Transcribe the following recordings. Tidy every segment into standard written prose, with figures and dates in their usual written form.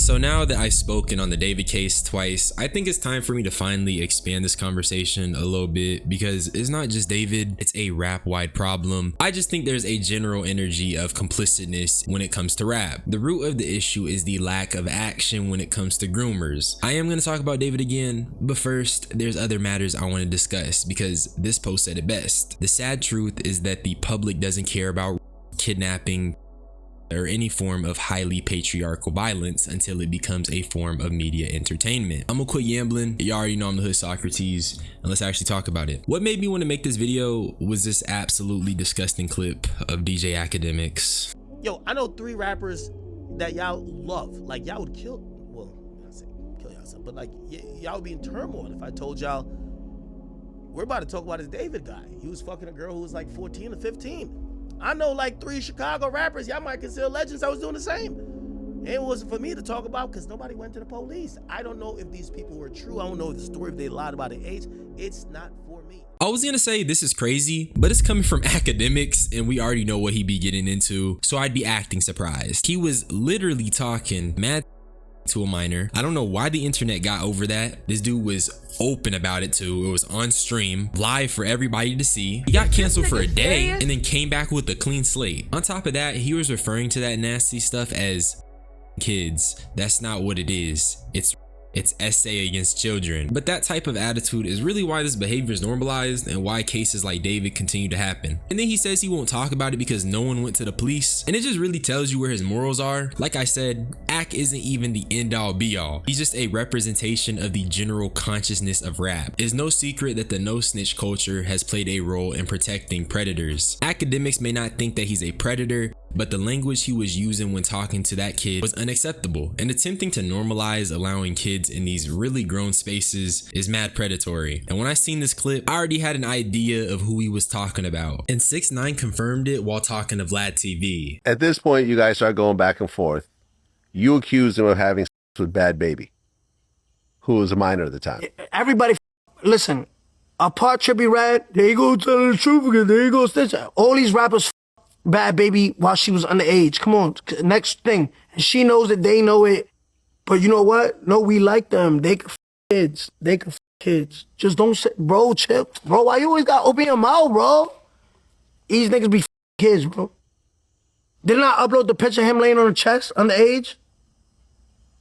So now that I've spoken on the David case twice, I think it's time for me to finally expand this conversation a little bit, because it's not just David, it's a rap-wide problem. I just think there's a general energy of complicitness when it comes to rap. The root of the issue is the lack of action when it comes to groomers. I am going to talk about David again, but first, there's other matters I want to discuss, because this post said it best. The sad truth is that the public doesn't care about kidnapping or any form of highly patriarchal violence until it becomes a form of media entertainment. I'm gonna quit yambling. You already know I'm the hood Socrates, and let's actually talk about it. What made me want to make this video was this absolutely disgusting clip of DJ Akademiks. Yo, I know 3 rappers that y'all love. Like, y'all would kill, well, I say kill yourself, but like, y'all would be in turmoil if I told y'all, we're about to talk about this David guy. He was fucking a girl who was like 14 or 15. I know like 3 Chicago rappers y'all might consider legends that was doing the same. It wasn't for me to talk about because nobody went to the police. I don't know if these people were true. I don't know the story, if they lied about their age. It's not for me. I was gonna say this is crazy, but it's coming from Akademiks and we already know what he be getting into, so I'd be acting surprised. He was literally talking mad to a minor. I don't know why the internet got over that. This dude was open about it too. It was on stream, live for everybody to see. He got canceled for a day and then came back with a clean slate. On top of that, he was referring to that nasty stuff as kids. That's not what it is. It's essay against children. But that type of attitude is really why this behavior is normalized and why cases like David continue to happen. And then he says he won't talk about it because no one went to the police. And it just really tells you where his morals are. Like I said, Ak isn't even the end all be all. He's just a representation of the general consciousness of rap. It's no secret that the no snitch culture has played a role in protecting predators. Akademiks may not think that he's a predator, but the language he was using when talking to that kid was unacceptable, and attempting to normalize allowing kids in these really grown spaces is mad predatory. And when I seen this clip, I already had an idea of who he was talking about, and 6ix9ine confirmed it while talking to Vlad TV. At this point, you guys start going back and forth. You accused him of having sex with Bad Baby, who was a minor at the time. Everybody, listen, apart Trippie Redd, there you go telling the truth again, there you go snitch. All these rappers Bad Baby while she was underage. Come on, next thing. And she knows it, they know it. But you know what? No, we like them. They can kids. They can kids. Just don't say, bro, chill. Bro, why you always gotta open your mouth, bro? These niggas be kids, bro. Didn't I upload the picture of him laying on the chest underage?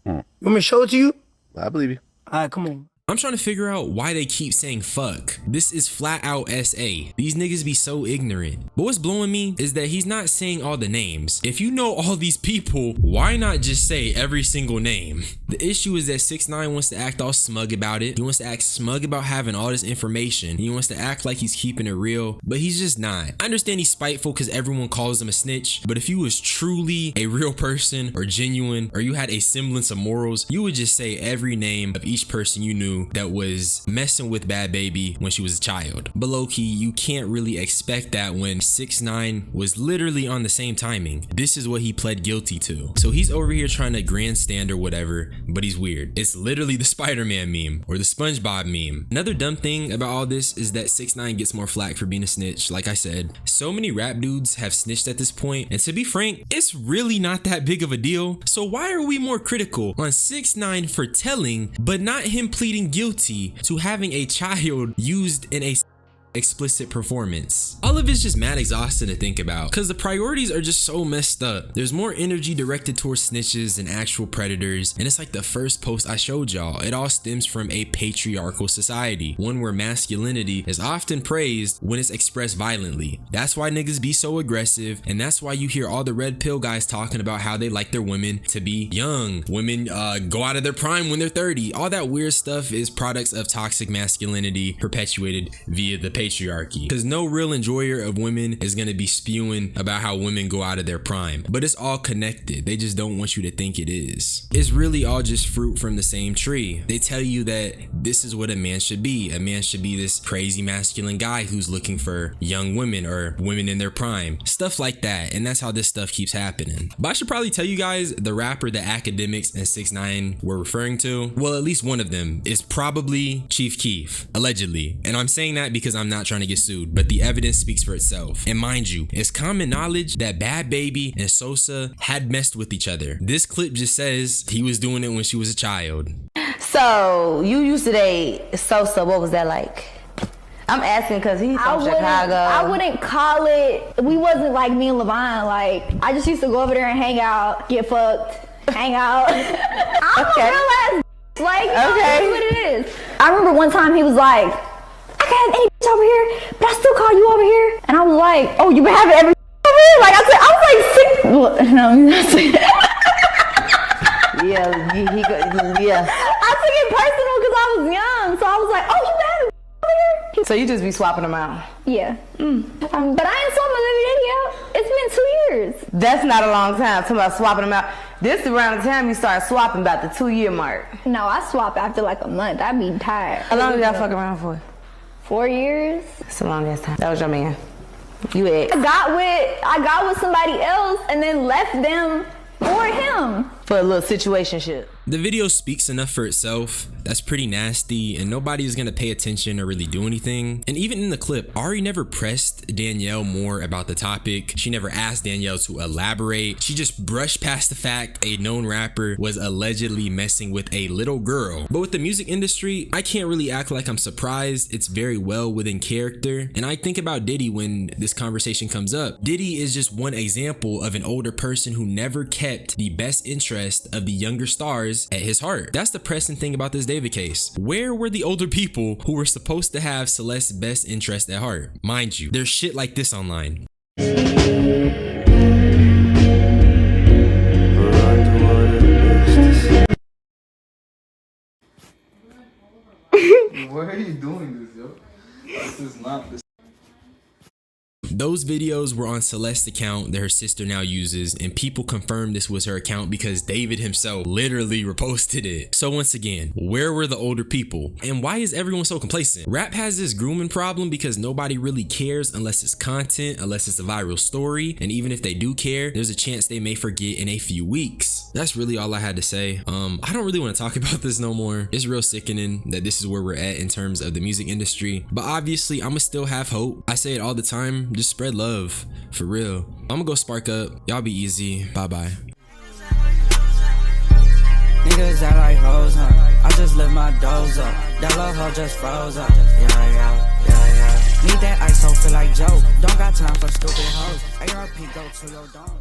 You want me to show it to you? I believe you. All right, come on. I'm trying to figure out why they keep saying fuck. This is flat out SA. These niggas be so ignorant. But what's blowing me is that he's not saying all the names. If you know all these people, why not just say every single name? The issue is that 6ix9ine wants to act all smug about it. He wants to act smug about having all this information. He wants to act like he's keeping it real, but he's just not. I understand he's spiteful because everyone calls him a snitch, but if you was truly a real person or genuine, or you had a semblance of morals, you would just say every name of each person you knew that was messing with Bad Baby when she was a child. But low-key, you can't really expect that when 6ix9ine was literally on the same timing. This is what he pled guilty to. So he's over here trying to grandstand or whatever, but he's weird. It's literally the Spider-Man meme or the SpongeBob meme. Another dumb thing about all this is that 6ix9ine gets more flack for being a snitch. Like I said, so many rap dudes have snitched at this point, and to be frank, it's really not that big of a deal. So why are we more critical on 6ix9ine for telling, but not him pleading guilty to having a child used in a explicit performance? All of it's just mad exhausting to think about because the priorities are just so messed up. There's more energy directed towards snitches than actual predators, and it's like the first post I showed y'all. It all stems from a patriarchal society, one where masculinity is often praised when it's expressed violently. That's why niggas be so aggressive, and that's why you hear all the red pill guys talking about how they like their women to be young. Women go out of their prime when they're 30. All that weird stuff is products of toxic masculinity perpetuated via the patriarchy, because no real enjoyer of women is going to be spewing about how women go out of their prime, but it's all connected. They just don't want you to think it is. It's really all just fruit from the same tree. They tell you that this is what a man should be. A man should be this crazy masculine guy who's looking for young women or women in their prime, stuff like that. And that's how this stuff keeps happening. But I should probably tell you guys, the rapper that Akademiks and 6ix9ine were referring to, well, at least one of them is probably Chief Keef, allegedly. And I'm saying that because I'm not trying to get sued, but the evidence speaks for itself. And mind you, it's common knowledge that Bad Baby and Sosa had messed with each other. This clip just says he was doing it when she was a child. So you used to date Sosa. What was that like? I'm asking because he's from Chicago. I wouldn't call it, we wasn't like me and Levine. Like, I just used to go over there and hang out, get fucked, hang out. I'm a real ass, like, you know, that's what it is. I remember one time he was like, I can't have any bitch over here, but I still call you over here. And I was like, oh, you been having every over here? Like, I was like sick. Well, no, yeah. I took it personal because I was young. So I was like, oh, you been having over here? So you just be swapping them out? Yeah. But I ain't swapped my baby daddy out. It's been 2 years. That's not a long time. Talking about swapping them out. This is around the time you start swapping, about the 2-year mark. No, I swap after like a month. I'd be tired. How long did y'all fuck around for? 4 years. That's a long ass time. That was your man. You ex. I got with somebody else and then left them for him. For a little situationship. The video speaks enough for itself. That's pretty nasty, and nobody is gonna pay attention or really do anything. And even in the clip, Ari never pressed Danielle more about the topic. She never asked Danielle to elaborate. She just brushed past the fact a known rapper was allegedly messing with a little girl. But with the music industry, I can't really act like I'm surprised. It's very well within character. And I think about Diddy when this conversation comes up. Diddy is just one example of an older person who never kept the best interest of the younger stars at his heart. That's the pressing thing about this David case. Where were the older people who were supposed to have Celeste's best interest at heart? Mind you, there's shit like this online. Why are you doing this, yo? This is not this. Those videos were on Celeste's account that her sister now uses, and people confirmed this was her account because David himself literally reposted it. So once again, where were the older people? And why is everyone so complacent? Rap has this grooming problem because nobody really cares unless it's content, unless it's a viral story, and even if they do care, there's a chance they may forget in a few weeks. That's really all I had to say. I don't really want to talk about this no more. It's real sickening that this is where we're at in terms of the music industry, but obviously I'ma still have hope. I say it all the time, just spread love, for real. I'm gonna go spark up. Y'all be easy. Bye-bye. Niggas that like hoes, huh? I just lift my doors up. That love hoe just froze up. Yeah. Need that ice, so feel like Joe. Don't got time for stupid hoes. ARP, go to your dome.